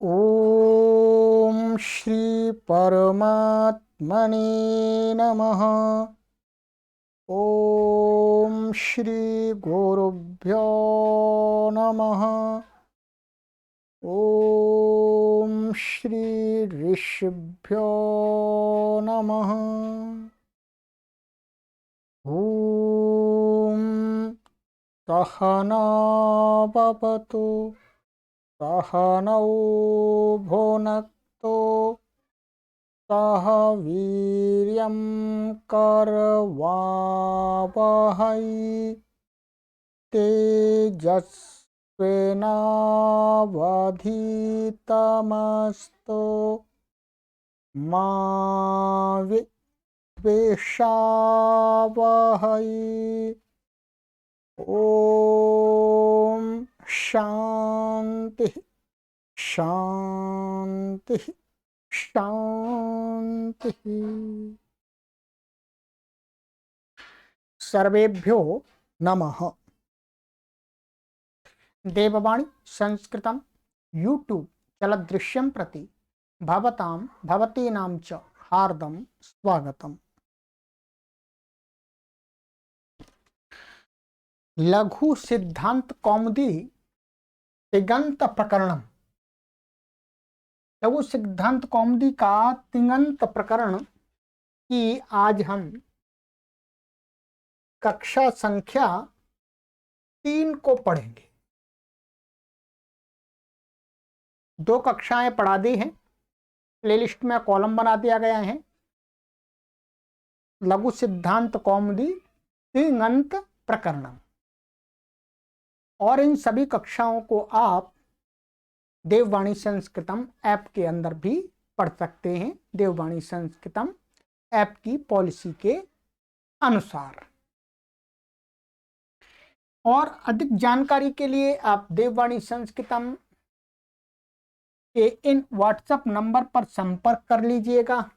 ओम श्री परमात्मने नमः। ओम श्री गुरुभ्यो नमः। ओम श्री ऋषिभ्यो नमः। ओम सहना भवतु सहनौ भुनक्तु सह वीर्यं करवावहै तेजस्विनावधीतमस्तु मा विद्विषावहै। ओम शांति शांति शांति। सर्वेभ्यो नमः। देववाणी संस्कृतं यूट्यूब चलदृश्यं प्रति भवतां भवतीनां च हार्दं स्वागतम्। लघु सिद्धांत कौमुदी तिङन्त प्रकरणम। लघु सिद्धांत कौमुदी का तिङन्त प्रकरण की आज हम कक्षा संख्या 3 को पढ़ेंगे। 2 कक्षाएं पढ़ा दी हैं, प्लेलिस्ट में कॉलम बना दिया गया है। लघु सिद्धांत कौमुदी तिङन्त प्रकरणम, और इन सभी कक्षाओं को आप देववाणी संस्कृतम ऐप के अंदर भी पढ़ सकते हैं, देववाणी संस्कृतम ऐप की पॉलिसी के अनुसार। और अधिक जानकारी के लिए आप देववाणी संस्कृतम के इन व्हाट्सएप नंबर पर संपर्क कर लीजिएगा।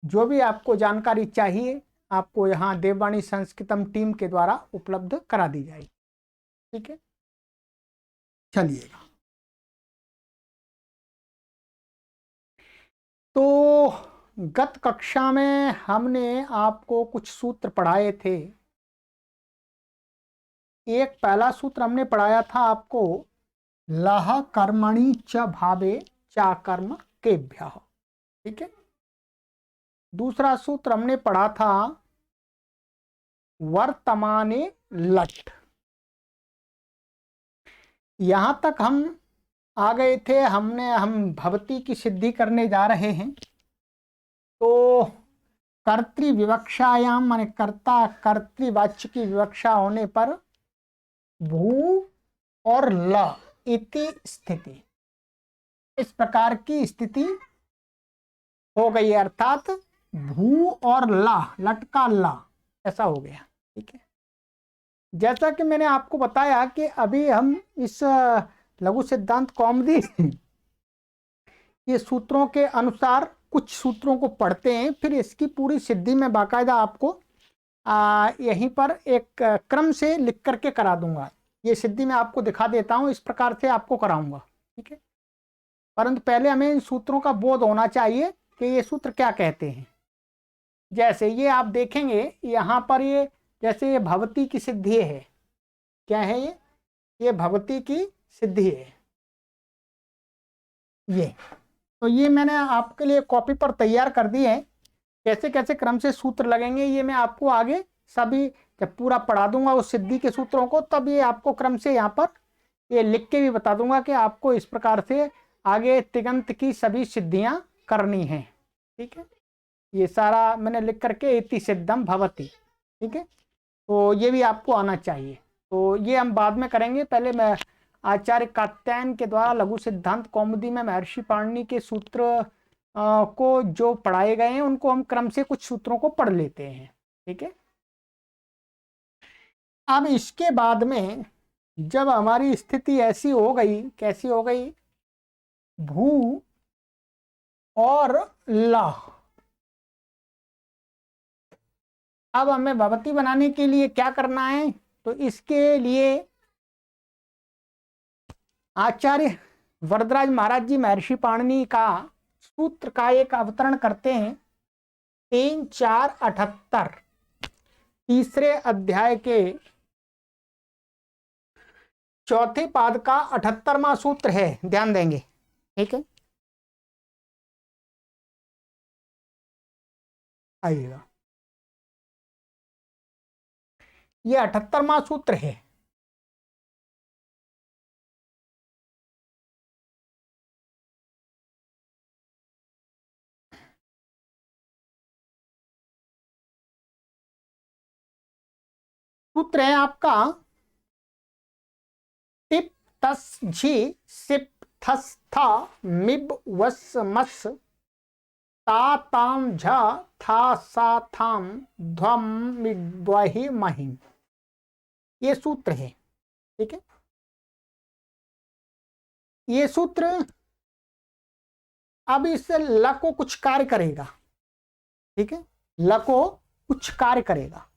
जो भी आपको जानकारी चाहिए आपको यहाँ देववाणी संस्कृतम टीम के द्वारा उपलब्ध करा दी जाएगी। ठीक है, चलिएगा। तो गत कक्षा में हमने आपको कुछ सूत्र पढ़ाए थे। एक पहला सूत्र हमने पढ़ाया था आपको, लह कर्मणि च भावे चा कर्म केभ्यः। ठीक है। दूसरा सूत्र हमने पढ़ा था वर्तमाने लट। यहां तक हम आ गए थे। हम भवती की सिद्धि करने जा रहे हैं। तो कर्तृविवक्षायाम माने कर्ता कर्तृवाच्य की विवक्षा होने पर भू और ल इति स्थिति, इस प्रकार की स्थिति हो गई, अर्थात भू और ला, लट का ला ऐसा हो गया। ठीक है। जैसा कि मैंने आपको बताया कि अभी हम इस लघु सिद्धांत कौमुदी ये सूत्रों के अनुसार कुछ सूत्रों को पढ़ते हैं, फिर इसकी पूरी सिद्धि में बाकायदा आपको यहीं पर एक क्रम से लिख करके करा दूंगा। ये सिद्धि मैं आपको दिखा देता हूं, इस प्रकार से आपको कराऊंगा। ठीक है। परंतु पहले हमें इन सूत्रों का बोध होना चाहिए कि ये सूत्र क्या कहते हैं। जैसे ये आप देखेंगे यहाँ पर, ये जैसे ये भवती की सिद्धि है। क्या है ये भवती की सिद्धि है। ये तो ये मैंने आपके लिए कॉपी पर तैयार कर दी है। कैसे कैसे क्रम से सूत्र लगेंगे ये मैं आपको आगे सभी जब पूरा पढ़ा दूंगा उस सिद्धि के सूत्रों को, तब ये आपको क्रम से यहाँ पर ये लिख के भी बता दूंगा कि आपको इस प्रकार से आगे तिङन्त की सभी सिद्धियां करनी है। ठीक है। ये सारा मैंने लिख करके इति सिद्धम भवति। ठीक है। तो ये भी आपको आना चाहिए। तो ये हम बाद में करेंगे। पहले मैं आचार्य कात्यायन के द्वारा लघु सिद्धांत कौमुदी में महर्षि पाणिनि के सूत्र को जो पढ़ाए गए हैं उनको हम क्रम से कुछ सूत्रों को पढ़ लेते हैं। ठीक है। अब इसके बाद में जब हमारी स्थिति ऐसी हो गई, कैसी हो गई, भू और ला, अब हमें भवती बनाने के लिए क्या करना है तो इसके लिए आचार्य वरदराज महाराज जी महर्षि पाणिनि का सूत्र का एक अवतरण करते हैं। 3, 4, 78 तीसरे अध्याय के चौथे पाद का 78वां सूत्र है, ध्यान देंगे। ठीक है, आइएगा, ये 78वां सूत्र है। सूत्र है आपका टिप तस झी सिप थस था मिब वस मस ता ताम झ था सा थाम ध्वम मिड्वहि महिम, ये सूत्र है। ठीक है, ये सूत्र अब इस ल को कुछ कार्य करेगा। ठीक है, ल को कुछ कार्य करेगा।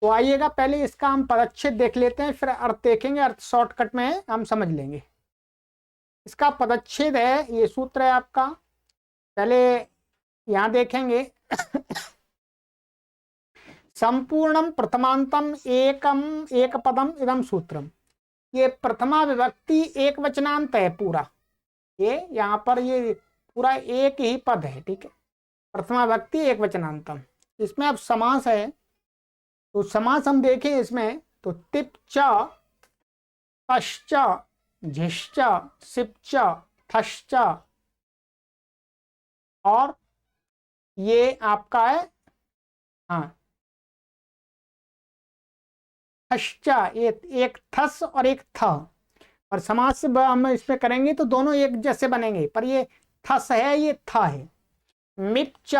तो आइएगा, पहले इसका हम पदच्छेद देख लेते हैं, फिर अर्थ देखेंगे। अर्थ शॉर्टकट में हम समझ लेंगे। इसका पदच्छेद है, ये सूत्र है आपका। पहले यहां देखेंगे संपूर्णम प्रथमांतम एकम एक पदम इदम सूत्रम, ये प्रथमा विभक्ति एक वचनांत है पूरा। ये यहाँ पर ये पूरा एक ही पद है। ठीक है, प्रथमा विभक्ति एक वचनांतम। इसमें अब समास है, तो समास हम देखें इसमें, तो तिप च पश्च झिश्च सिप्च थश्च, और ये आपका है हाँ थश्च, एक थस और एक थ, और समास हम इसमें करेंगे तो दोनों एक जैसे बनेंगे, पर ये थस है, ये थ है। मिप्च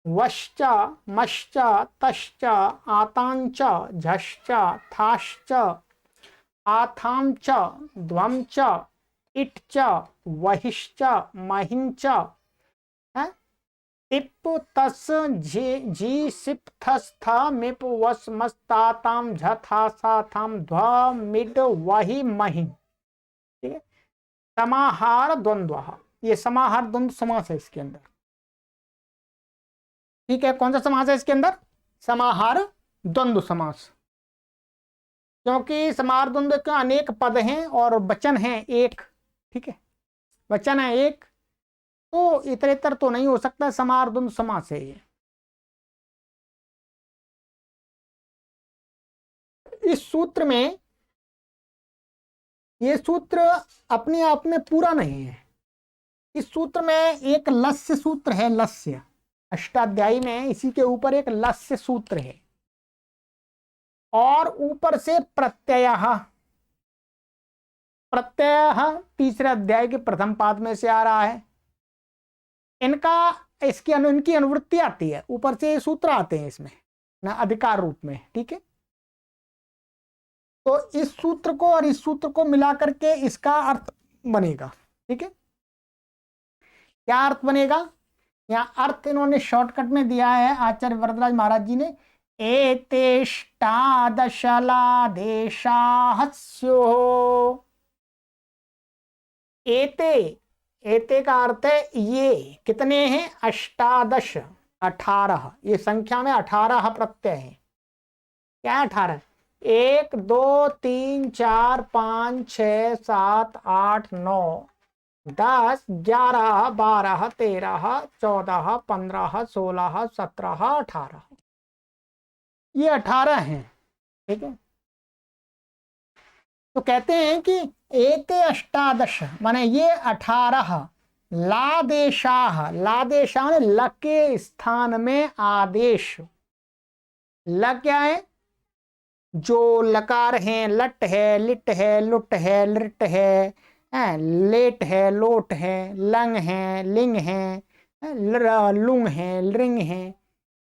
वश्च मश्च तश्च आतांच झश्च थाश्च आथांच ध्वंच इट्च वहिश्च महिंच, टिप तस जी सिप थस था मिप वस मस ताताम झ था सा थाम ध्व मिड वही महिं। ठीक है, समाहार द्वंद्व, ये समाहार द्वंद्व समास है इसके अंदर। ठीक है, कौन सा समास है इसके अंदर? समाहार द्वंद्व समास, क्योंकि समाहार द्वंद्व के अनेक पद हैं और वचन हैं एक। ठीक है, वचन है एक, तो इतरेतर तो नहीं हो सकता, समाहार द्वंद्व समास है ये। इस सूत्र में, ये सूत्र अपने आप में पूरा नहीं है। इस सूत्र में एक लस्य सूत्र है, लस्य अष्टाध्यायी में इसी के ऊपर एक लस्य सूत्र है, और ऊपर से प्रत्यय। प्रत्यय तीसरे अध्याय के प्रथम पाद में से आ रहा है। इनकी अनुवृत्ति आती है, ऊपर से सूत्र आते हैं इसमें ना अधिकार रूप में। ठीक है, तो इस सूत्र को और इस सूत्र को मिला करके इसका अर्थ बनेगा। ठीक है, क्या अर्थ बनेगा? यहाँ अर्थ इन्होंने शॉर्टकट में दिया है आचार्य वरदराज महाराज जी ने, एतेष्टादशलादेशाहस्यो। एते, एते का अर्थ है ये कितने हैं? अष्टादश, 18। ये संख्या में 18 प्रत्यय है। क्या है 18? 1 2 3 4 5 6 7 8 9 10 11 12 13 14 15 16 17 18, ये 18 हैं। ठीक है, तो कहते हैं कि एते अष्टादश माने ये 18 लादेशाह, लादेशाह माने ल के स्थान में आदेश। ल क्या है? जो लकार है, लट है, लिट है, लुट है, लिट है, लेट है, लोट है, लंग है, लिंग है, लुंग है, लिंग है,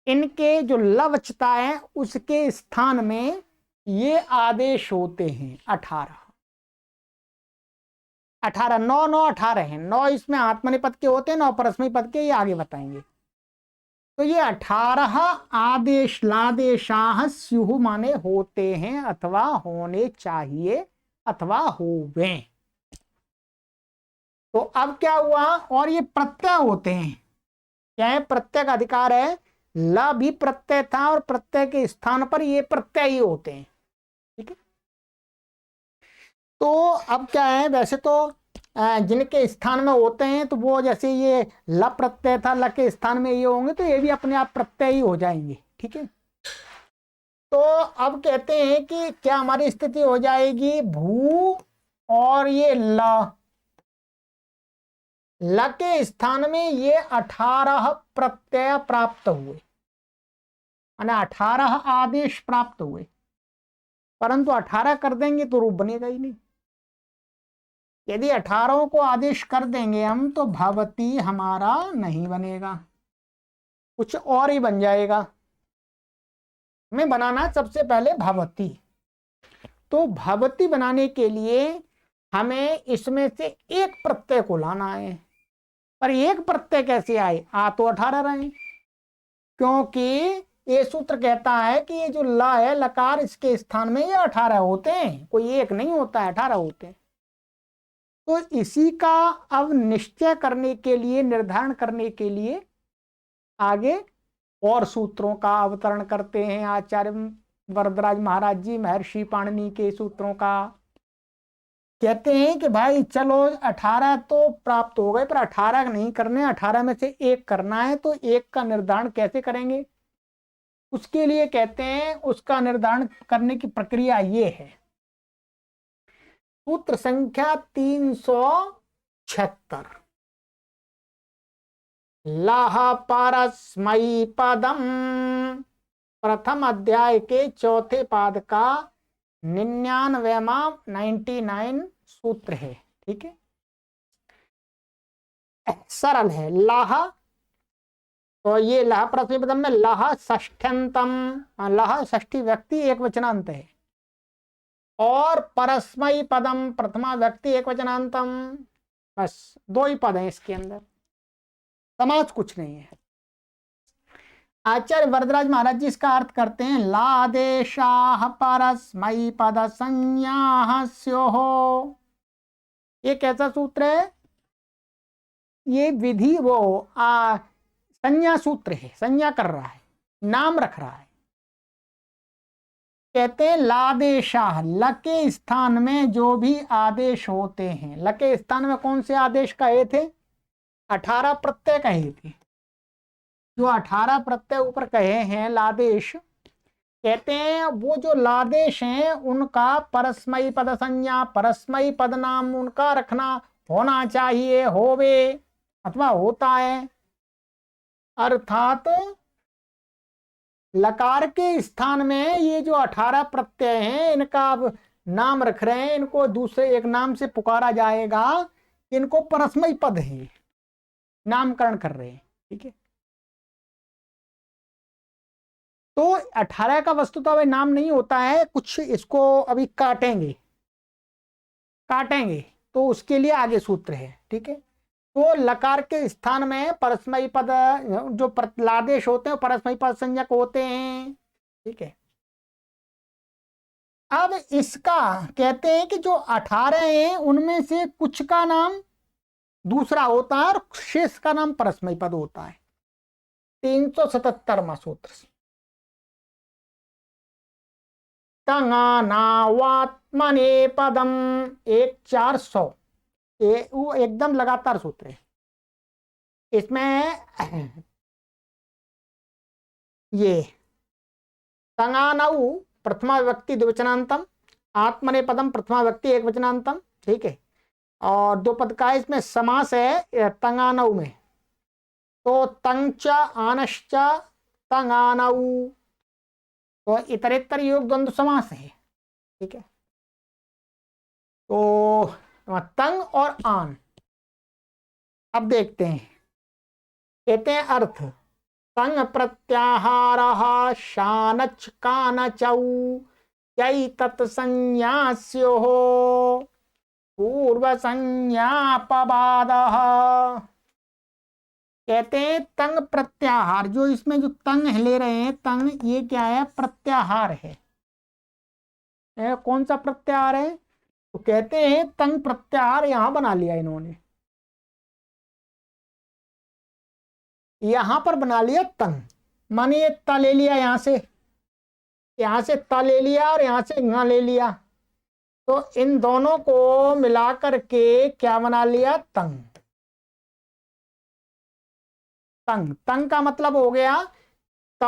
इनके जो लवचता है उसके स्थान में ये आदेश होते हैं 18। 18 9 9 18 हैं। 9 इसमें आत्मनेपद के होते हैं, 9 परस्मैपद के, ये आगे बताएंगे। तो ये 18 आदेश लादेशाह स्युः माने होते हैं अथवा होने चाहिए अथवा होवे। तो अब क्या हुआ, और ये प्रत्यय होते हैं, क्या है, प्रत्यय का अधिकार है। ला भी प्रत्यय था और प्रत्यय के स्थान पर ये प्रत्यय ही होते हैं। ठीक है, तो अब क्या है, वैसे तो जिनके स्थान में होते हैं तो वो जैसे ये ल प्रत्यय था, ल के स्थान में ये होंगे तो ये भी अपने आप प्रत्यय ही हो जाएंगे। ठीक है, तो अब कहते हैं कि क्या हमारी स्थिति हो जाएगी, भू और ये ल के स्थान में ये 18 प्रत्यय प्राप्त हुए, यानी 18 आदेश प्राप्त हुए, परंतु 18 कर देंगे तो रूप बनेगा ही नहीं। यदि 18 को आदेश कर देंगे हम तो भवती हमारा नहीं बनेगा, कुछ और ही बन जाएगा। हमें बनाना सबसे पहले भवती। तो भवती बनाने के लिए हमें इसमें से एक प्रत्यय को लाना है, पर एक प्रत्यय कैसे आए, आ तो 18 रहे, क्योंकि ये सूत्र कहता है कि ये जो ला है लकार, इसके स्थान में ये 18 होते हैं, कोई एक नहीं होता है, 18 होते हैं। तो इसी का अब निश्चय करने के लिए, निर्धारण करने के लिए आगे और सूत्रों का अवतरण करते हैं आचार्य वरदराज महाराज जी, महर्षि पाणिनि के सूत्रों का। कहते हैं कि भाई चलो 18 तो प्राप्त हो गए, पर 18 नहीं करने, 18 में से एक करना है, तो एक का निर्धारण कैसे करेंगे, उसके लिए कहते हैं उसका निर्धारण करने की प्रक्रिया ये है। सूत्र संख्या 376, लाह पारस्मयी पदम, प्रथम अध्याय के चौथे पाद का 99 सूत्र है। ठीक है, सरल है। लाह, तो ये लाह प्रथम पदम में लाह षष्ठ्यंतम, लाह षष्ठी व्यक्ति एक वचनांत है, और परस्मयी पदम प्रथमा व्यक्ति एक वचनांतम, बस दो ही पद हैं इसके अंदर, समाज कुछ नहीं है। आचार्य वरदराज महाराज जी इसका अर्थ करते हैं, लादेशाह परस्मयी पद संज्ञा स्योः। ये कैसा सूत्र है, ये विधि वो संज्ञा सूत्र है, संज्ञा कर रहा है, नाम रख रहा है। कहते हैं लादेशाह, ल के स्थान में जो भी आदेश होते हैं, ल के स्थान में कौन से आदेश कहे थे, 18 प्रत्यय कहे थे, जो 18 प्रत्यय ऊपर कहे हैं लादेश, कहते हैं वो जो लादेश हैं उनका परस्मयी पद संज्ञा, परस्मयी पद नाम उनका रखना होना चाहिए, होवे अथवा होता है। अर्थात लकार के स्थान में ये जो 18 प्रत्यय हैं इनका अब नाम रख रहे हैं, इनको दूसरे एक नाम से पुकारा जाएगा, इनको परस्मयी पद है, नामकरण कर रहे हैं। ठीक है, तो 18 का वस्तुतः अभी नाम नहीं होता है, कुछ इसको अभी काटेंगे, तो उसके लिए आगे सूत्र है। ठीक है, तो लकार के स्थान में परस्मयी पद, जो लादेश होते हैं परस्मयी पद संज्ञक होते हैं। ठीक है, अब इसका कहते हैं कि जो 18 हैं उनमें से कुछ का नाम दूसरा होता है और शेष का नाम परस्मयी पद होता है। 377वां सूत्र, तंगानावात्मने पदम, 1400, वो एकदम लगातार सूत्र है। इसमें ये तंगानऊ प्रथमा व्यक्ति द्विवचनांतम, आत्मने पदम प्रथमा व्यक्ति एक वचनांतम। ठीक है, और दो पद का इसमें समास है तंगानऊ में, तो तंच आनश्च तंगानऊ, तो इतरेतर योग द्वंद्व समास है। ठीक है, तो तंग और आन, अब देखते हैं, कहते हैं अर्थ, तंग प्रत्याहार शानच कानचौ यई तत्संज्ञास्योः पूर्व संज्ञापवादः। कहते हैं तंग प्रत्याहार। जो इसमें जो तंग ले रहे हैं, तंग ये क्या है? प्रत्याहार है। कौन सा प्रत्याहार है? तो कहते हैं तंग प्रत्याहार यहां बना लिया इन्होंने, यहां पर बना लिया तंग। मानिए त ले लिया यहां से त ले लिया और यहां से ङ ले लिया, तो इन दोनों को मिलाकर के क्या बना लिया? तंग। तंग, तंग का मतलब हो गया त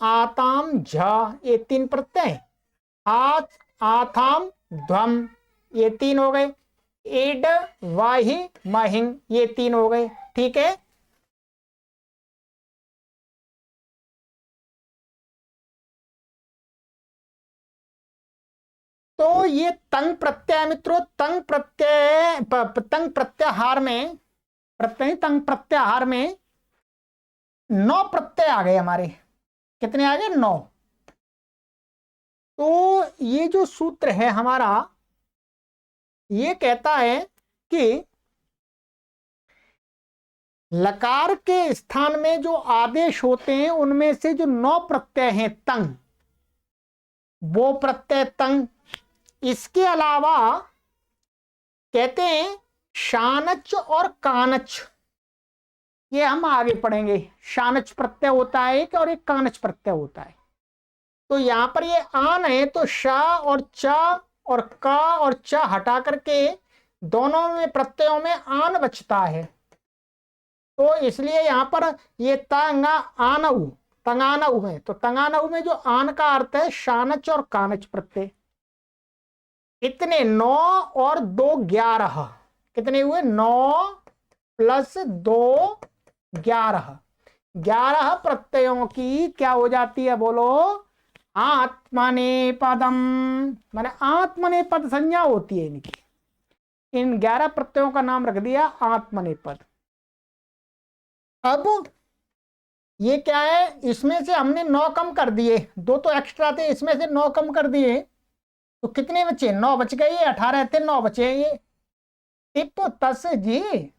आताम झ, ये तीन प्रत्यय। आत आथाम ध्वम, ये तीन हो गए। इड वाहि महिंग, ये तीन हो गए। ठीक है, तो ये तंग प्रत्यय मित्रों, तंग प्रत्यय तंग प्रत्याहार में, तंग प्रत्याहार में 9 प्रत्यय आ गए हमारे। कितने आ गए? 9। तो ये जो सूत्र है हमारा, ये कहता है कि लकार के स्थान में जो आदेश होते हैं उनमें से जो 9 प्रत्यय हैं तंग, वो प्रत्यय तंग। इसके अलावा कहते हैं शानच और कानच, ये हम आगे पढ़ेंगे। शानच प्रत्यय होता है एक, और एक कानच प्रत्यय होता है। तो यहां पर ये आन है, तो शा और चा और का और चा हटा करके दोनों में प्रत्ययों में आन बचता है। तो इसलिए यहां पर ये तंगा आनऊ, तंगानऊ है। तो तंगानऊ में जो आन का अर्थ है शानच और कानच प्रत्यय। इतने 9 और 2 11, कितने हुए? 9 प्लस 2 11, 11 प्रत्ययों की क्या हो जाती है? बोलो। आत्मनेपदम, माने आत्मनेपद संज्ञा होती है इनकी। इन 11 प्रत्ययों का नाम रख दिया आत्मनेपद। अब ये क्या है? इसमें से हमने 9 कम कर दिए, 2 तो एक्स्ट्रा थे, इसमें से 9 कम कर दिए, तो कितने बचे? 9 बच गए। ये 18 थे, 9 बचे। ये टिप तस जी,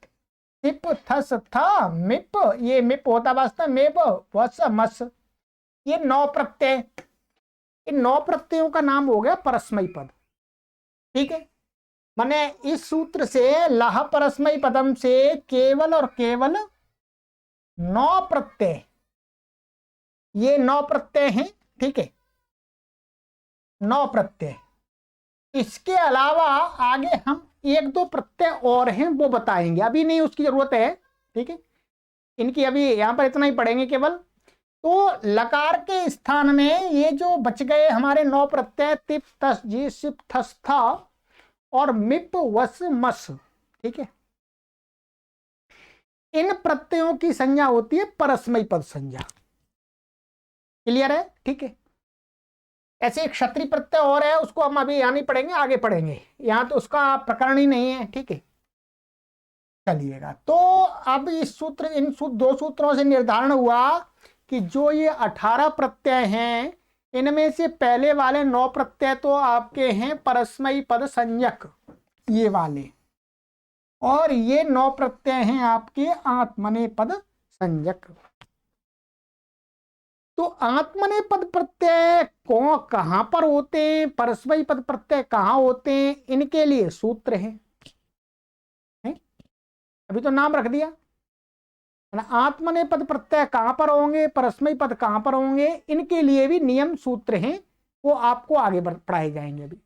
टिप थस था मिप, ये मिप होता वास्तव मेप वस मस, ये 9 प्रत्यय। इन 9 प्रत्ययों का नाम हो गया परस्मयी पद। ठीक है, माने इस सूत्र से लह परस्मयी पदम से केवल और केवल 9 प्रत्यय, ये 9 प्रत्यय हैं। ठीक है, 9 प्रत्यय। इसके अलावा आगे हम 1-2 प्रत्यय और हैं, वो बताएंगे, अभी नहीं उसकी जरूरत है। ठीक है, इनकी अभी यहां पर इतना ही पढ़ेंगे केवल। तो लकार के स्थान में ये जो बच गए हमारे 9 प्रत्यय, तिप तस जी सिप थस था और मिप वस मस। ठीक है, इन प्रत्ययों की संज्ञा होती है परस्मयी पद संज्ञा। क्लियर है? ठीक है, ऐसे एक क्षत्रिय प्रत्यय और है, उसको हम अभी यहां नहीं पढ़ेंगे, आगे पढ़ेंगे, यहां तो उसका प्रकरण ही नहीं है। ठीक है, चलिएगा। तो अब इस सूत्र, इन 2 सूत्रों से निर्धारण हुआ कि जो ये 18 प्रत्यय हैं, इनमें से पहले वाले 9 प्रत्यय तो आपके हैं परस्मयी पद संज्ञक, ये वाले, और ये 9 प्रत्यय हैं आपके आत्मनेपद संज्ञक। तो आत्मनेपद प्रत्यय कहां पर होते हैं, परस्मयी पद प्रत्यय कहां होते हैं, इनके लिए सूत्र है। अभी तो नाम रख दिया, आत्मनेपद प्रत्यय कहां पर होंगे, परस्मयी पद कहां पर होंगे, इनके लिए भी नियम सूत्र हैं, वो आपको आगे पढ़ाए जाएंगे अभी।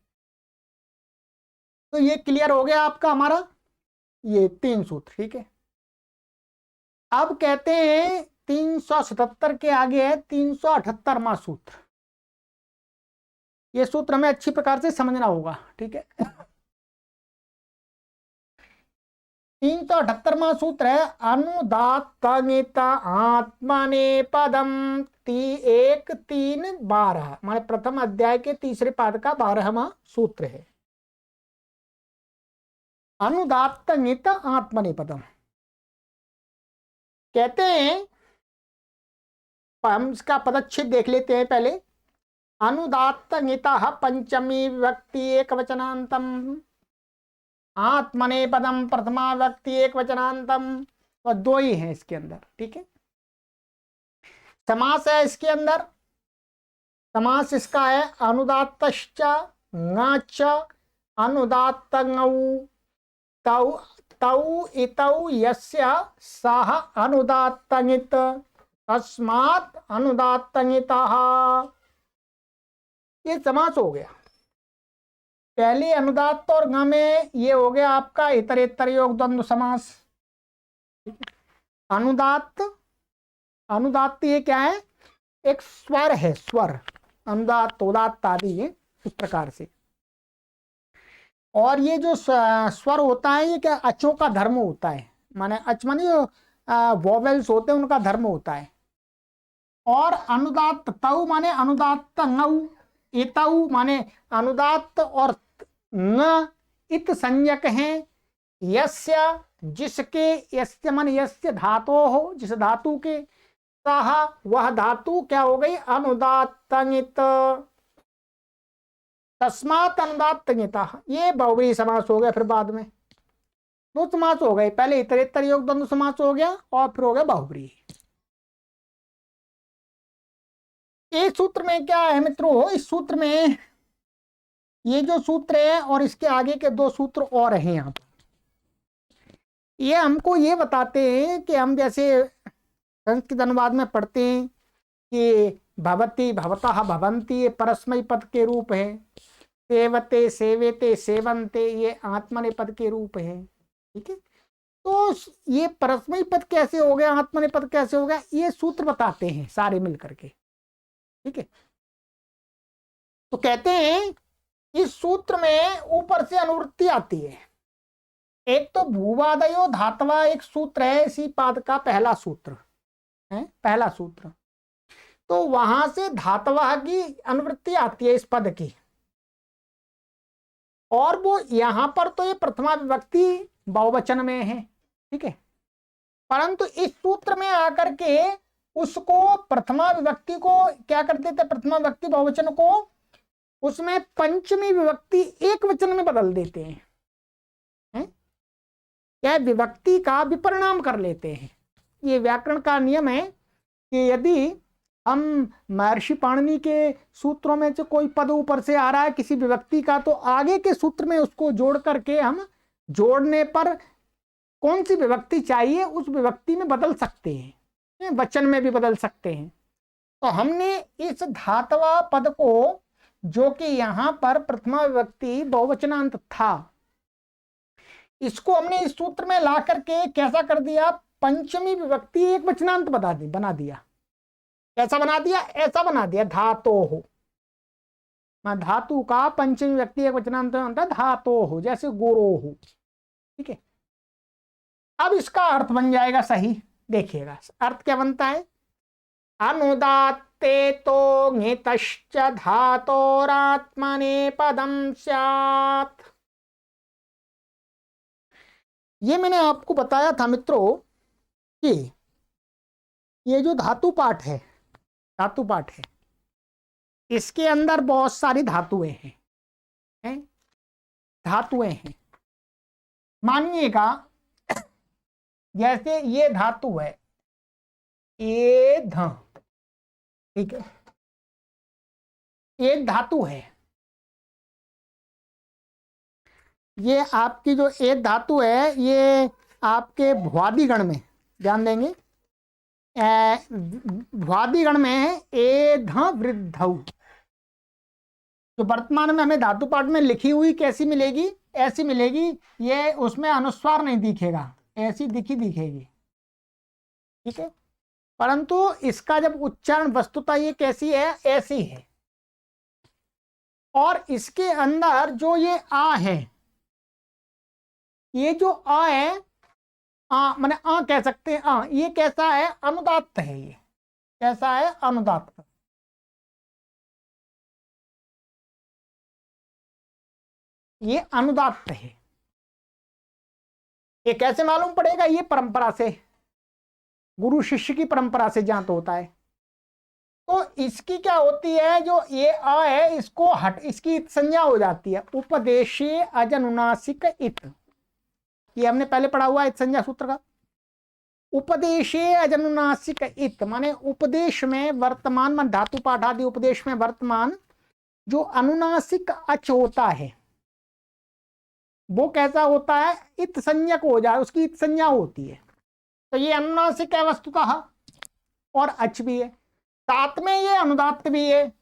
तो ये क्लियर हो गया आपका हमारा ये 3 सूत्र। ठीक है, अब कहते हैं 377 के आगे है 378वां सूत्र। ये सूत्र हमें अच्छी प्रकार से समझना होगा। ठीक है, 378वां सूत्र है अनुदात्त आत्मनेपदम 1-3-12, हमारे प्रथम अध्याय के तीसरे पाद का 12वां सूत्र है। अनुदात्त आत्मनेपदम कहते हैं, हम इसका पदच्छेद देख लेते हैं पहले। अनुदात्त पंचमी व्यक्ति एक वचनांतम, आत्मनेपदम प्रथमा व्यक्ति एक वचनांतम, तो दो ही हैं इसके अंदर, ठीक है। समास है इसके अंदर, समास इसका है अनुदात्तश्च ङाच अनुदात्त ङौ तौ तौ इतौ यस्य सः अनुदात्तङित् तस्मात् अनुदात्तङितः। ये समास हो गया। पहले अनुदात्त और ङ में ये हो गया आपका इतरेतर योग द्वंद्व समास। अनुदात्त, अनुदात्त ये क्या है, एक स्वर है, स्वर, अनुदात्त उदात्त आदि है इस प्रकार से। और ये जो स्वर होता है ये क्या अचों का धर्म होता है, माने अच माने जो वोवेल्स होते हैं उनका धर्म होता है। और अनुदात्त तौ माने अनुदात्त ङौ, एतौ माने अनुदात्त और ङ इत संज्ञक हैं। यस्य जिसके, यस्य माने यस्य धातो हो, जिस धातु के, सह वह धातु क्या हो गई अनुदात्तङित, तस्मात् अनुदात्तङितः। ये बहुव्रीहि समास हो गया। फिर बाद में दो समास हो गए, पहले इतरेतर योग द्वंद्व समास हो गया और फिर हो गया बहुव्रीहि। एक सूत्र में क्या है मित्रों, इस सूत्र में ये जो सूत्र है और इसके आगे के दो सूत्र और हैं यहाँ पर, ये हमको ये बताते हैं कि हम जैसे संस्कृत अनुवाद में पढ़ते हैं कि भवति भवतः भवन्ति ये परस्मय पद के रूप है, सेवते सेवेते सेवन्ते ये आत्मनेपद पद के रूप है, ठीक है। तो ये परस्मय पद कैसे हो गया, आत्मनेपद कैसे हो गया, ये सूत्र बताते हैं सारे मिल करके, ठीक है। तो कहते हैं इस सूत्र में ऊपर से अनुवृत्ति आती है। एक तो भूवादयो धातवा एक सूत्र है, इसी पाद का पहला सूत्र है, पहला सूत्र। तो वहां से धातवा की अनुवृत्ति आती है इस पद की, और वो यहां पर तो ये प्रथमा विभक्ति बहुवचन में है, ठीक है। परंतु इस सूत्र में आकर के उसको प्रथमा विभक्ति को क्या कर देते, प्रथमा विभक्ति बहुवचन को उसमें पंचमी विभक्ति एक वचन में बदल देते हैं, क्या विभक्ति का विपरिणाम कर लेते हैं। ये व्याकरण का नियम है कि यदि हम महर्षि पाणिनि के सूत्रों में से कोई पद ऊपर से आ रहा है किसी विभक्ति का, तो आगे के सूत्र में उसको जोड़ करके हम जोड़ने पर कौन सी विभक्ति चाहिए उस विभक्ति में बदल सकते हैं, वचन में भी बदल सकते हैं। तो हमने इस धातवा पद को, जो कि यहाँ पर प्रथमा विभक्ति बहुवचनांत था, इसको हमने इस सूत्र में ला करके कैसा कर दिया, पंचमी विभक्ति एक वचनांत बना दिया। कैसा बना दिया, ऐसा बना दिया धातो हो, धातु का पंचमी विभक्ति एक वचनांत होता है धातो हो, जैसे गोरो हो, ठीक है। अब इसका अर्थ बन जाएगा सही, देखिएगा अर्थ क्या बनता है, अनुदात्ते तो ङितश्च धातोरात्मने पदम स्यात्। ये मैंने आपको बताया था मित्रों कि ये जो धातु पाठ है, धातु पाठ है, इसके अंदर बहुत सारी धातुएं हैं, धातुएं हैं। मानिएगा जैसे ये धातु है ये ध, ठीक है, एक धातु है, ये आपकी जो एक धातु है ये आपके भ्वादि गण में ध्यान देंगे, भ्वादि गण में है ए ध वृद्धौ, जो वर्तमान में हमें धातु पाठ में लिखी हुई कैसी मिलेगी, ऐसी मिलेगी, ये उसमें अनुस्वार नहीं दिखेगा, ऐसी दिखेगी, ठीक है। परंतु इसका जब उच्चारण वस्तुतः ये कैसी है, ऐसी है। और इसके अंदर जो ये आ है, ये जो आ है, आ माने आ कह सकते हैं, आ ये कैसा है, अनुदात्त है। ये कैसा है, अनुदात्त। ये अनुदात्त है। ये कैसे मालूम पड़ेगा, ये परंपरा से, गुरु शिष्य की परंपरा से ज्ञात होता है। तो इसकी क्या होती है, जो ये आ है इसको हट, इसकी संज्ञा हो जाती है, उपदेशे अजनुनासिक इत। ये हमने पहले पढ़ा हुआ है संज्ञा सूत्र का। उपदेशे अजनुनासिक इत, माने उपदेश में वर्तमान मान धातु पाठ आदि उपदेश में वर्तमान जो अनुनासिक अच होता है वो कैसा होता है, इत संज्ञक हो जाए, उसकी इत संज्ञा होती है। तो ये अनुनासिक है वस्तुतः और अच भी है, साथ में ये अनुदात्त भी है।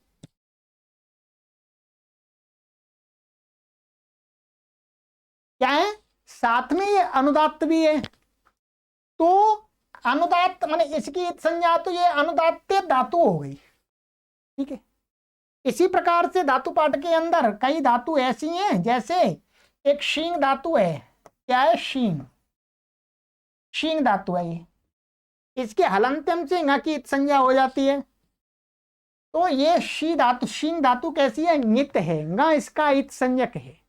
क्या है, साथ में ये अनुदात्त भी है। तो अनुदात्त माने इसकी इत संज्ञा, तो ये अनुदात्त धातु हो गई। ठीक है, इसी प्रकार से धातु पाठ के अंदर कई धातु ऐसी हैं, जैसे एक शींग धातु है। क्या है, शींग, शींग धातु है ये, इसके हलंत्यम से ङ की इत संज्ञा हो जाती है। तो ये शी धातु, शींग धातु कैसी है, नित है, ङ इसका इत संज्ञक है।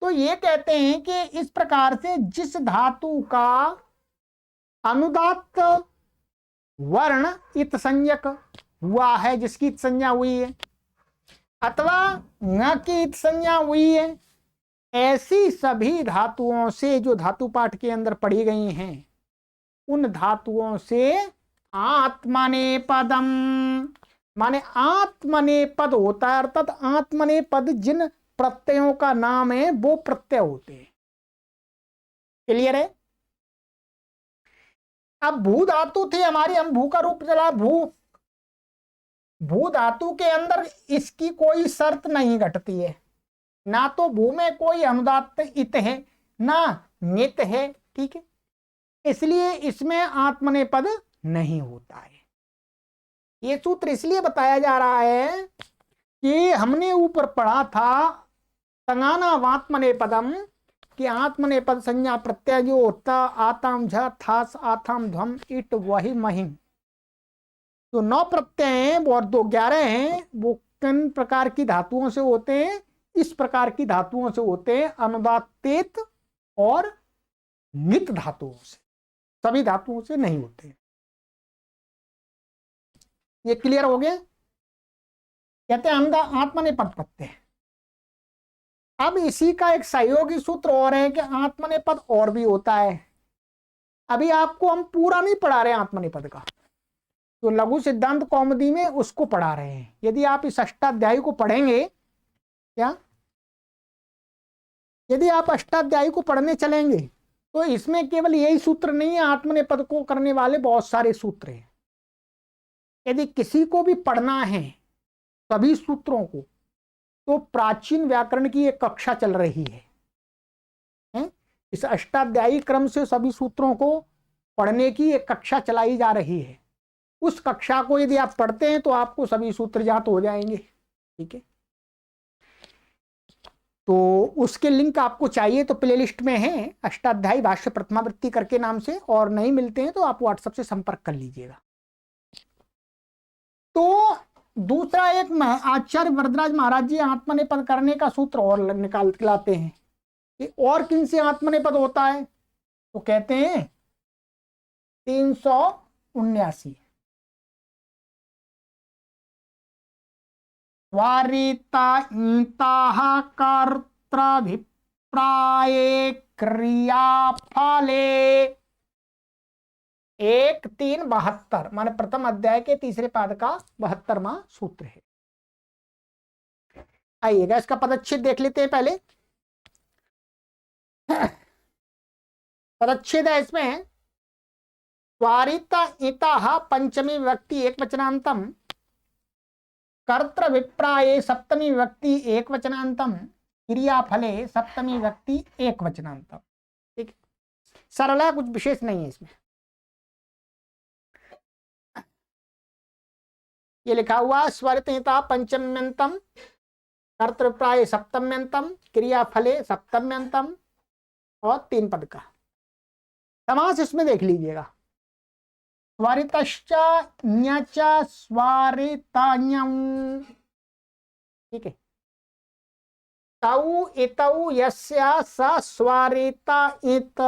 तो ये कहते हैं कि इस प्रकार से जिस धातु का अनुदात्त वर्ण इत संज्ञक हुआ है, जिसकी इत संज्ञा हुई है, अथवा ङ की इत संज्ञा हुई है, ऐसी सभी धातुओं से जो धातु पाठ के अंदर पढ़ी गई हैं, उन धातुओं से आत्मनेपदम, माने आत्मनेपद होता है, अर्थात आत्मनेपद जिन प्रत्ययों का नाम है वो प्रत्यय होते हैं। क्लियर है। अब भू धातु थी हमारी, हम भू का रूप चला भू, भू धातु के अंदर इसकी कोई शर्त नहीं घटती है, ना तो भू में कोई अनुदात्त इत है ना नित है। ठीक है, इसलिए इसमें आत्मनेपद नहीं होता है। ये सूत्र इसलिए बताया जा रहा है कि हमने ऊपर पढ़ा था तंगाना वात्मनेपदम, कि आत्मनेपद संज्ञा प्रत्यय जो होता आताम झ थास आथाम ध्वम इट वही महिम, तो 9 प्रत्यय हैं और 2 11 हैं, वो किन प्रकार की धातुओं से होते हैं, इस प्रकार की धातुओं से होते हैं, अनुदात्तेत और नित धातुओं से, सभी धातुओं से नहीं होते। ये क्लियर हो गया। कहते हैं आत्मनेपद प्रत्यय। अब इसी का एक सहयोगी सूत्र और है कि आत्मनेपद और भी होता है। अभी आपको हम पूरा नहीं पढ़ा रहे हैं आत्मनेपद का, तो लघु सिद्धांत कौमुदी में उसको पढ़ा रहे हैं। यदि आप इस अष्टाध्यायी को पढ़ेंगे, क्या यदि आप अष्टाध्यायी को पढ़ने चलेंगे तो इसमें केवल यही सूत्र नहीं है, आत्मनेपद को करने वाले बहुत सारे सूत्र हैं। यदि किसी को भी पढ़ना है सभी सूत्रों को, तो प्राचीन व्याकरण की एक कक्षा चल रही है। इस अष्टाध्यायी क्रम से सभी सूत्रों को पढ़ने की एक कक्षा चलाई जा रही है। उस कक्षा को यदि आप पढ़ते हैं तो आपको सभी सूत्र ज्ञात हो जाएंगे। ठीक है, तो उसके लिंक आपको चाहिए तो प्लेलिस्ट में है, अष्टाध्यायी भाष्य प्रथमावृत्ति करके नाम से, और नहीं मिलते हैं तो आप व्हाट्सएप से संपर्क कर लीजिएगा। तो दूसरा एक आचार्य वरदराज महाराज जी आत्मनेपद करने का सूत्र और निकाल लाते हैं कि और किन से आत्मनेपद होता है, तो कहते हैं 379 वारिता कर्तृभिप्राये क्रियाफले 1-3-72, माने प्रथम अध्याय के तीसरे पाद का 72वां सूत्र है। आइएगा इसका पदच्छेद देख लेते हैं पहले। पदच्छेद है इसमें, वारिता इता पंचमी विभक्ति एकवचनांतम, कर्तृभिप्राये सप्तमी विभक्ति एकवचनांतम, क्रियाफले सप्तमी विभक्ति एकवचनांतम। ठीक, सरल है, कुछ विशेष नहीं है इसमें। ये लिखा हुआ स्वरिता पंचम्यंतम, कर्तृप्राय सप्तम्यंतम, क्रियाफले सप्तम्यंतम, और 3 पद का समास इसमें देख लीजिएगा। स्वरितश्च ञच स्वरितञ्। ठीक है, तौ इतौ यस्य स स्वरित इत,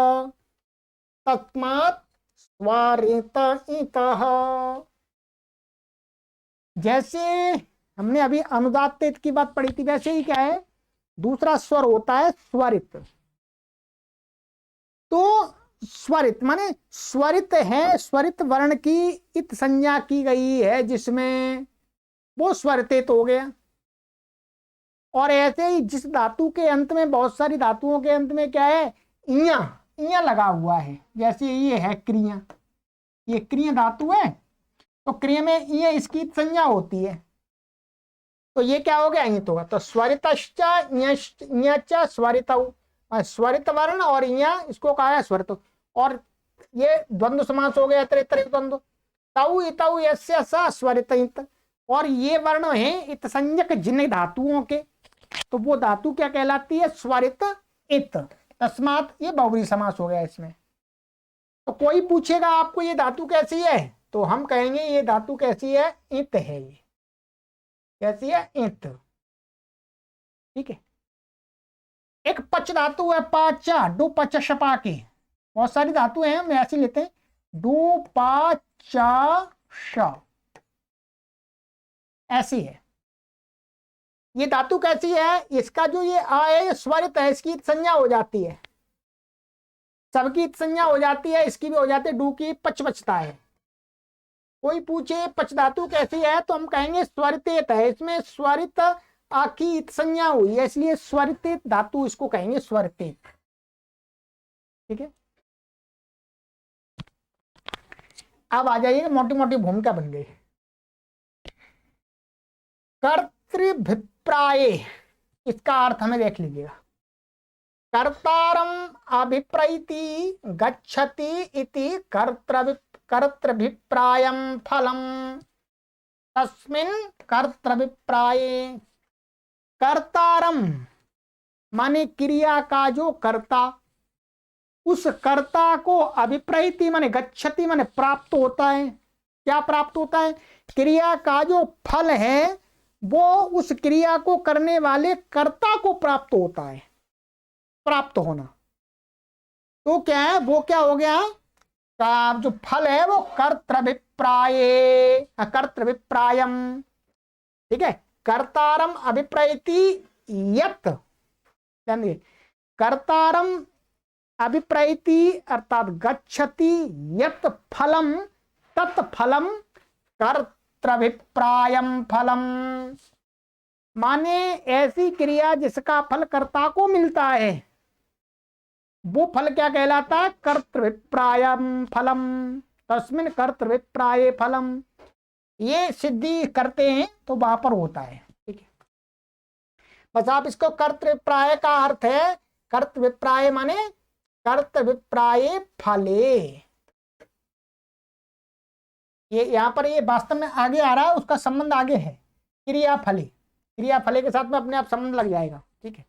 तस्मात् स्वरित इतः। जैसे हमने अभी अनुदात्त की बात पढ़ी थी, वैसे ही क्या है, दूसरा स्वर होता है स्वरित। तो स्वरित माने स्वरित है, स्वरित वर्ण की इत संज्ञा की गई है जिसमें, वो स्वरित हो गया। और ऐसे ही जिस धातु के अंत में, बहुत सारी धातुओं के अंत में क्या है, इया, इया लगा हुआ है, जैसे ये है क्रिया, ये क्रिया धातु है, तो क्रिया में इया इसकी संज्ञा होती है, तो ये क्या हो गया, इंत होगा। तो स्वरितश्च स्वरित, स्वरित वर्ण और इया, इसको कहा है स्वरित। और ये द्वंद्व समास हो गया, इतरेतर द्वंद्व। तौ इतौ यस्य स स्वरित इंत, और ये वर्ण है इत संज्ञक जिन धातुओं के, तो वो धातु क्या कहलाती है, स्वरित इत। तस्मात ये बहुब्री समास हो गया इसमें। तो कोई पूछेगा आपको ये धातु कैसी है, तो हम कहेंगे ये धातु कैसी है, इत है। ये कैसी है, इत। ठीक है। एक पच धातु है, पाचा डो पच शपा के, बहुत सारी धातु हैं, हम ऐसे लेते हैं, डो पाचा श, ऐसी है। ये धातु कैसी है, इसका जो ये आ है स्वरित है, इसकी संज्ञा हो जाती है, सबकी संज्ञा हो जाती है, इसकी भी हो जाती है, डू की पच बचता है। कोई पूछे पच धातु कैसी है, तो हम कहेंगे स्वरित है, इसमें स्वरित आखी संज्ञा हुई है, इसलिए स्वरित धातु इसको कहेंगे स्वरित। ठीक है। अब आ जाइए, मोटी मोटी भूमिका बन गई। कर्तृभिप्राय, इसका अर्थ हमें देख लीजिएगा। कर्तारम अभिप्रैति गच्छति इति कर्तृभिप्रायम फलम, तस्मिन् कर्तृभिप्राये। कर्तारम माने क्रिया का जो कर्ता, उस कर्ता को अभिप्रैति माने गच्छति माने प्राप्त होता है। क्या प्राप्त होता है, क्रिया का जो फल है वो उस क्रिया को करने वाले कर्ता को प्राप्त होता है, प्राप्त होना। तो क्या है, वो क्या हो गया, का जो फल है वो कर्तृभिप्राय, कर्तृभिप्रायम। ठीक है। कर्तारम अभिप्रैति यत्, कर्तारम अभिप्रैति अर्थात गच्छति यत् फलम तत्फलम कर्तृभिप्रायम फलम, माने ऐसी क्रिया जिसका फल कर्ता को मिलता है, वो फल क्या कहलाता है, कर्तृभिप्रायम फलम, तस्मिन् कर्तृभिप्राये फलम। ये सिद्धि करते हैं तो वहां पर होता है। ठीक है। बस आप इसको कर्तृभिप्राय का अर्थ है, कर्तृभिप्राय माने कर्तृभिप्राये फले। ये यहां पर ये वास्तव में आगे आ रहा है, उसका संबंध आगे है, क्रिया फले, क्रिया फले के साथ में अपने आप संबंध लग जाएगा। ठीक है।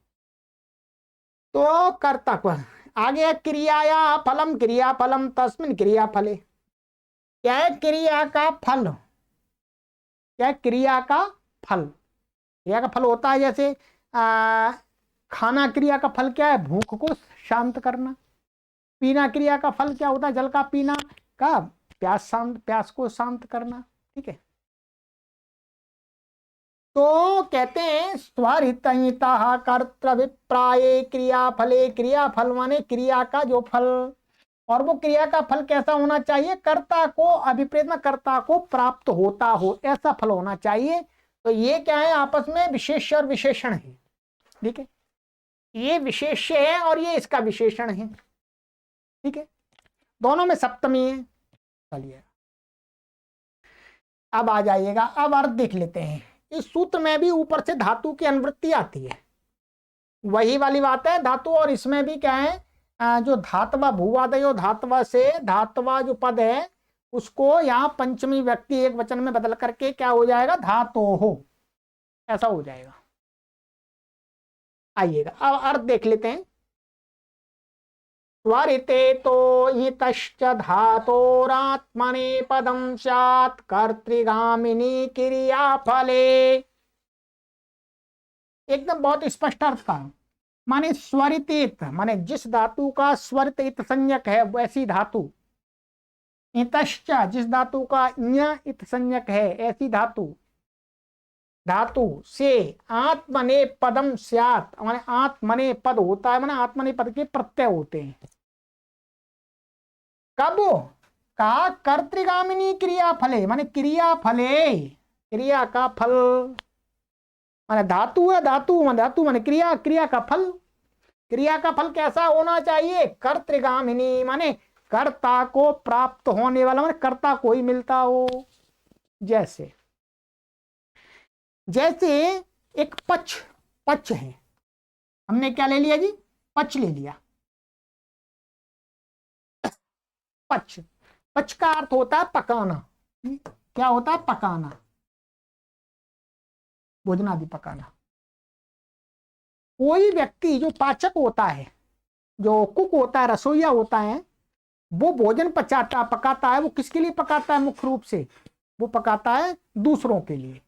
तो कर्ता को आगे क्रियाया फलम, क्रिया फलम तस्मिन् क्रिया फले। क्या है, क्रिया का फल, क्या है, क्रिया का फल। क्रिया का फल होता है जैसे खाना क्रिया का फल क्या है, भूख को शांत करना। पीना क्रिया का फल क्या होता है, जल का पीना का प्यास को शांत करना। ठीक है। तो कहते हैं स्वरितयिता कर्तृभिप्राये क्रिया फले, क्रिया फल माने क्रिया का जो फल, और वो क्रिया का फल कैसा होना चाहिए, कर्ता को अभिप्रेत में कर्ता को प्राप्त होता हो, ऐसा फल होना चाहिए। तो ये क्या है, आपस में विशेष्य और विशेषण है। ठीक है। ये विशेष्य है और ये इसका विशेषण है। ठीक है। दोनों में सप्तमी है। चलिए अब आ जाइएगा, अब अर्थ देख लेते हैं। इस सूत्र में भी ऊपर से धातु की अनुवृत्ति आती है, वही वाली बात है धातु, और इसमें भी क्या है, जो धातवा भूवादयो धातवा से धातवा जो पद है उसको यहाँ पंचमी व्यक्ति एक वचन में बदल करके क्या हो जाएगा, धातो हो, ऐसा हो जाएगा। आइएगा अब अर्थ देख लेते हैं। स्वरिते तो इतश्च धातोरात्मने पदम स्यात् कर्तृगामिनी क्रिया फले। एकदम बहुत स्पष्ट अर्थ का, माने स्वरित माने जिस धातु का स्वरित इत संज्ञक है वैसी धातु, इतश्च जिस धातु का ञ इत संज्ञक है ऐसी धातु, धातु से आत्मने पदम स्यात् माने आत्मने पद होता है, माने आत्मने पद के प्रत्यय होते हैं। कब कहा कर्तृगामिनी क्रिया फले, माने क्रिया फले, क्रिया का फल माने धातु है, धातु माने क्रिया, क्रिया का फल, क्रिया का फल कैसा होना चाहिए, कर्तृगामिनी माने कर्ता को प्राप्त होने वाला, माने कर्ता को ही मिलता हो। जैसे जैसे एक पच है, हमने क्या ले लिया जी, पच ले लिया। पच का अर्थ होता है पकाना। क्या होता है, पकाना, भोजन आदि पकाना। कोई व्यक्ति जो पाचक होता है, जो कुक होता है, रसोईया होता है, वो भोजन पकाता है। वो किसके लिए पकाता है, मुख्य रूप से वो पकाता है दूसरों के लिए।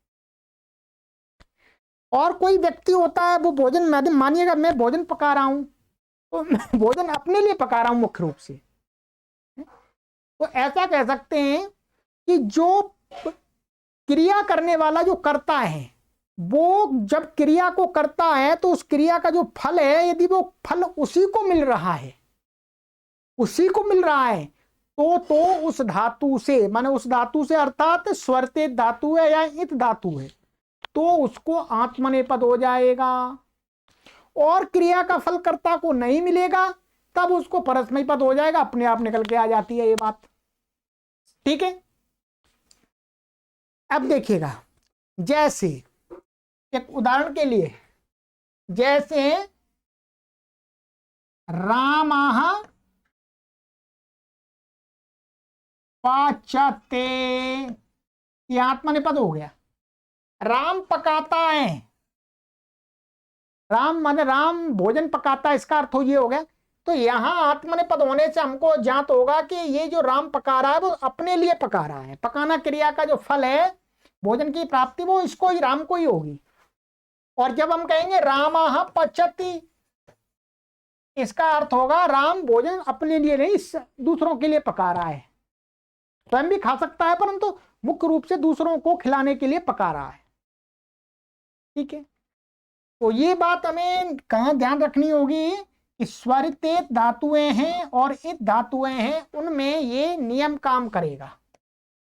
और कोई व्यक्ति होता है, वो भोजन, मानिएगा मैं भोजन पका रहा हूं, तो भोजन अपने लिए पका रहा हूं मुख्य रूप से। तो ऐसा कह सकते हैं कि जो क्रिया करने वाला जो करता है, वो जब क्रिया को करता है तो उस क्रिया का जो फल है, यदि वो फल उसी को मिल रहा है, उसी को मिल रहा है, तो उस धातु से, माने उस धातु से अर्थात स्वरते धातु है या इत धातु है, तो उसको आत्मनेपद हो जाएगा। और क्रिया का फल कर्ता को नहीं मिलेगा, तब उसको परस्मैपद हो जाएगा, अपने आप निकल के आ जाती है ये बात। ठीक है, अब देखिएगा, जैसे एक उदाहरण के लिए, जैसे रामाः पाचते, ये आत्मनेपद हो गया। राम पकाता है, राम माने राम भोजन पकाता है, इसका अर्थ ये हो गया। तो यहां आत्मनेपद होने से हमको ज्ञात होगा कि ये जो राम पका रहा है वो अपने लिए पका रहा है। पकाना क्रिया का जो फल है, भोजन की प्राप्ति, वो इसको ही, राम को ही होगी। और जब हम कहेंगे रामाः पचति, इसका अर्थ होगा राम भोजन अपने लिए नहीं, दूसरों के लिए पका रहा है। स्वयं भी खा सकता है, परंतु मुख्य रूप से दूसरों को खिलाने के लिए पका रहा है। ठीक है, तो ये बात हमें कहां ध्यान रखनी होगी कि स्वरिते धातुएं हैं और इत धातुएं हैं, उनमें ये नियम काम करेगा।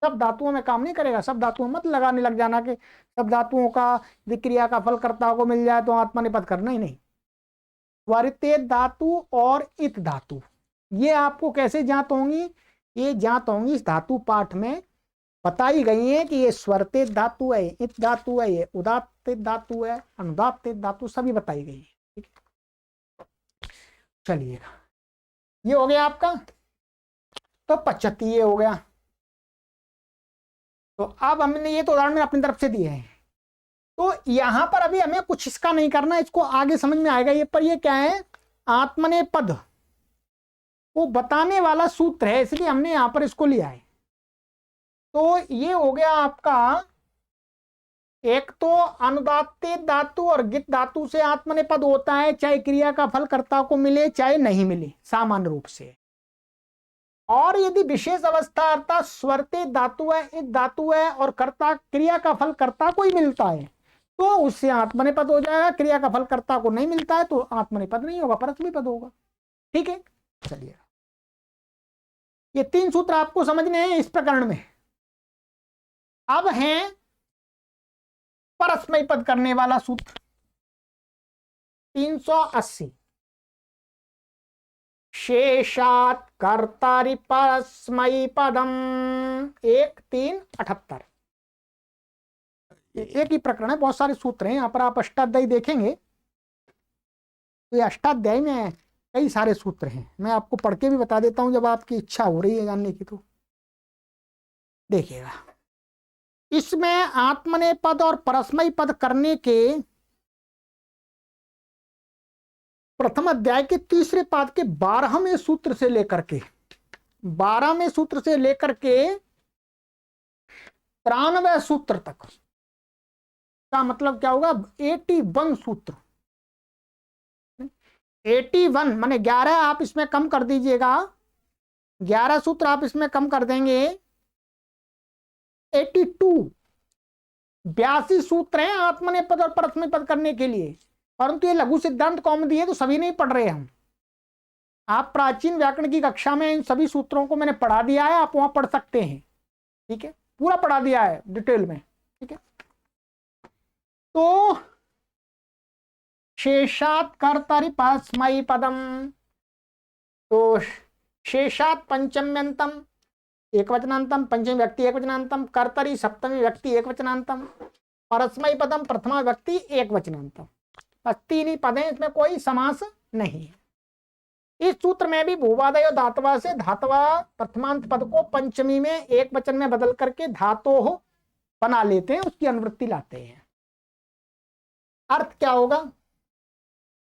सब धातुओं में काम नहीं करेगा। सब धातुओं मत लगाने लग जाना कि सब धातुओं का विक्रिया का फल कर्ता को मिल जाए तो आत्मनेपद करना ही नहीं। स्वरिते धातु और इत धातु ये आपको कैसे ज्ञात होंगी, ये ज्ञात होंगी इस धातु पाठ में बताई गई है कि ये स्वरते धातु है, इत धातु है, ये उदात्त धातु है, अनुदात्त धातु, सभी बताई गई है। ठीक है, चलिएगा, ये हो गया आपका। तो 25 ये हो गया। तो अब हमने ये तो उदाहरण अपनी तरफ से दिए हैं। तो यहां पर अभी हमें कुछ इसका नहीं करना, इसको आगे समझ में आएगा। ये पर ये क्या है, आत्मनेपद को बताने वाला सूत्र है, इसलिए हमने यहां पर इसको लिया है। तो ये हो गया आपका, एक तो अनुदात्त धातु और गित धातु से आत्मनेपद होता है, चाहे क्रिया का फल कर्ता को मिले चाहे नहीं मिले, सामान्य रूप से। और यदि विशेष अवस्था अर्थात स्वरते धातु है, इत धातु है और कर्ता, क्रिया का फल कर्ता को ही मिलता है, तो उससे आत्मनेपद हो जाएगा। क्रिया का फल कर्ता को नहीं मिलता है तो आत्मनेपद नहीं होगा, परस्मैपद होगा। ठीक है, चलिए, ये 3 सूत्र आपको समझने हैं इस प्रकरण में। अब है परस्मैपद करने वाला सूत्र 380, शेषात् कर्तारि परस्मैपदम 1-3-78। एक ही प्रकरण है, बहुत सारे सूत्र हैं। यहाँ पर आप अष्टाध्यायी देखेंगे तो ये अष्टाध्यायी में कई सारे सूत्र हैं। मैं आपको पढ़ के भी बता देता हूं जब आपकी इच्छा हो रही है जानने की। तो देखिएगा, इसमें आत्मनेपद और परस्मैपद करने के प्रथम अध्याय के तीसरे पाद के 12वें सूत्र से लेकर के 12वें सूत्र से लेकर के 93वें सूत्र तक का मतलब क्या होगा, 81 सूत्र। 81 माने 11 आप इसमें कम कर दीजिएगा, 11 सूत्र आप इसमें कम कर देंगे, 82 82 सूत्र हैं आत्मनेपद और परस्मैपद करने के लिए। परंतु ये लघु सिद्धांत कौमुदी है तो सभी नहीं पढ़ रहे हम। आप प्राचीन व्याकरण की कक्षा में इन सभी सूत्रों को मैंने पढ़ा दिया है, आप वहां पढ़ सकते हैं। ठीक है, पूरा पढ़ा दिया है डिटेल में। ठीक है, तो शेषात् कर्तरि परस्मै पदम, तो शेषात् पंचम्यंतम एकवचनांतम, पंचमी व्यक्ति एकवचनांतम, कर्तरि सप्तमी व्यक्ति एकवचनांतम, परस्मै पदम प्रथमा व्यक्ति एकवचनांतम। बस 3 ही पद हैं, इसमें कोई समास नहीं है। इस सूत्र में भी भूवादय धातवा से धातवा प्रथमांत पद को पंचमी में एक वचन में बदल करके धातो बना लेते हैं, उसकी अनुवृत्ति लाते हैं। अर्थ क्या होगा?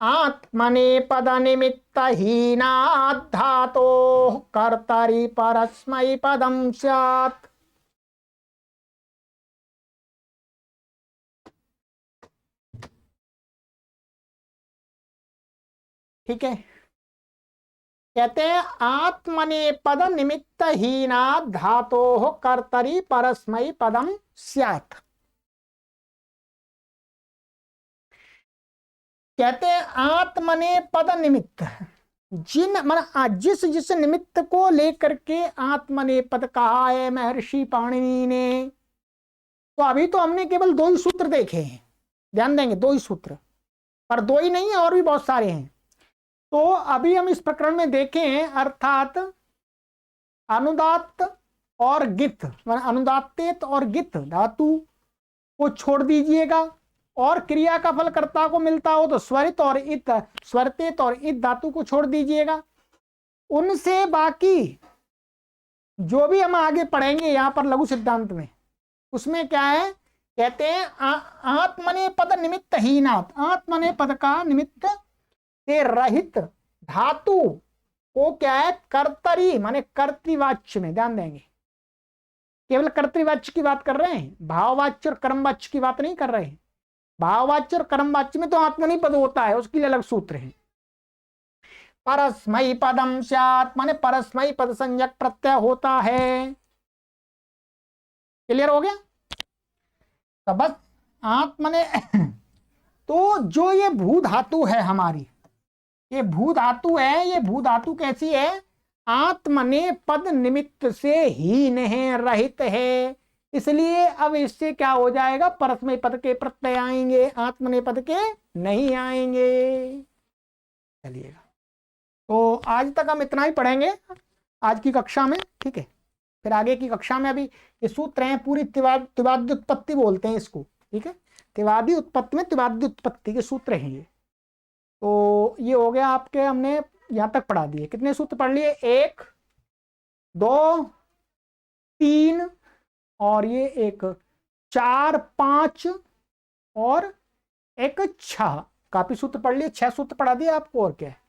आत्मनेपद निमित्त हीनात् धातोः कर्तरि परस्मै पदं स्यात्। ठीक है, कहते हैं आत्मनेपद निमित्त हीनात् धातोः कर्तरि परस्मै पदं स्यात्। कहते हैं आत्मने पद निमित्त, जिस निमित्त को लेकर के आत्मने पद कहा है महर्षि पाणिनि ने। तो अभी तो हमने केवल 2 ही सूत्र देखे हैं, ध्यान देंगे 2 ही सूत्र, पर 2 ही नहीं है, और भी बहुत सारे हैं। तो अभी हम इस प्रकरण में देखें, अर्थात अनुदात्त और गित, अनुदात्तेत और गित धातु को छोड़ दीजिएगा, और क्रिया का फल कर्ता को मिलता हो तो स्वरित और इत, स्वरतेत और इत धातु को छोड़ दीजिएगा। उनसे बाकी जो भी हम आगे पढ़ेंगे यहां पर लघु सिद्धांत में, उसमें क्या है, कहते हैं आत्मने पद निमित्त हीनात्, आत्मने पद का निमित्त से रहित धातु को क्या है, कर्तरी माने कर्तृवाच्य में, ध्यान देंगे केवल कर्तृवाच्य की बात कर रहे हैं, भाववाच्य और कर्मवाच्य की बात नहीं कर रहे हैं। भाववाच्य और कर्मवाच्य में तो आत्मनि पद होता है, उसके लिए अलग सूत्र है। परस्मै पदम स्यात् माने परस्मै पद संज्ञक प्रत्यय होता है। क्लियर हो गया? तो बस आत्मने तो जो ये भू धातु है हमारी, ये भू धातु है, ये भू धातु कैसी है, आत्मने पद निमित्त से हीन है, रहित है, इसलिए अब इससे क्या हो जाएगा, परस्मै पद के प्रत्यय आएंगे, आत्मने पद के नहीं आएंगे। चलिएगा, तो आज तक हम इतना ही पढ़ेंगे आज की कक्षा में। ठीक है, फिर आगे की कक्षा में अभी ये सूत्र हैं, पूरी त्रिवाद्य उत्पत्ति बोलते हैं इसको। ठीक है, त्रिवादी उत्पत्ति में त्रिवाद्य उत्पत्ति के सूत्र हैं ये। तो ये हो गया आपके, हमने यहां तक पढ़ा दिए। कितने सूत्र पढ़ लिए? 1 2 3 और ये 1 4 5 और 1 6, काफी सूत्र पढ़ लिए, 6 सूत्र पढ़ा दिए आपको, और क्या है।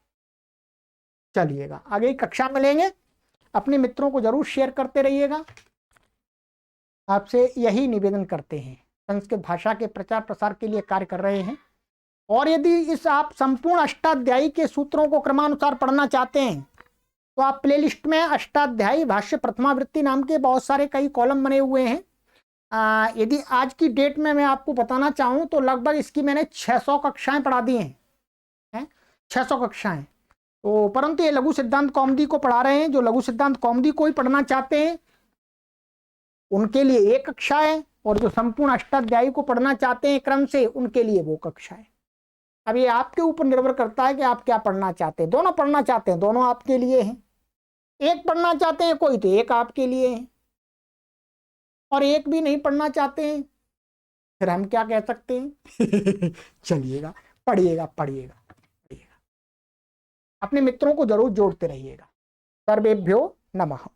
चलिएगा, आगे की कक्षा में मिलेंगे। अपने मित्रों को जरूर शेयर करते रहिएगा, आपसे यही निवेदन करते हैं। संस्कृत भाषा के प्रचार प्रसार के लिए कार्य कर रहे हैं, और यदि इस आप संपूर्ण अष्टाध्यायी के सूत्रों को क्रमानुसार पढ़ना चाहते हैं तो आप प्लेलिस्ट में अष्टाध्यायी भाष्य प्रथमावृत्ति नाम के बहुत सारे कई कॉलम बने हुए हैं। यदि आज की डेट में मैं आपको बताना चाहूँ तो लगभग इसकी मैंने 600 कक्षाएं पढ़ा दी हैं, 600 कक्षाएं। तो परंतु ये लघु सिद्धांत कौमुदी को पढ़ा रहे हैं। जो लघु सिद्धांत कौमुदी को ही पढ़ना चाहते हैं उनके लिए एक कक्षा है, और जो संपूर्ण अष्टाध्यायी को पढ़ना चाहते हैं क्रम से, उनके लिए वो कक्षा है। अब ये आपके ऊपर निर्भर करता है कि आप क्या पढ़ना चाहते हैं। दोनों पढ़ना चाहते हैं, दोनों आपके लिए हैं। एक पढ़ना चाहते हैं कोई, तो एक आपके लिए है, और एक भी नहीं पढ़ना चाहते हैं, फिर हम क्या कह सकते हैं। चलिएगा, पढ़िएगा पढ़िएगा पढ़िएगा, अपने मित्रों को जरूर जोड़ते रहिएगा। सर्वेभ्यो नमः।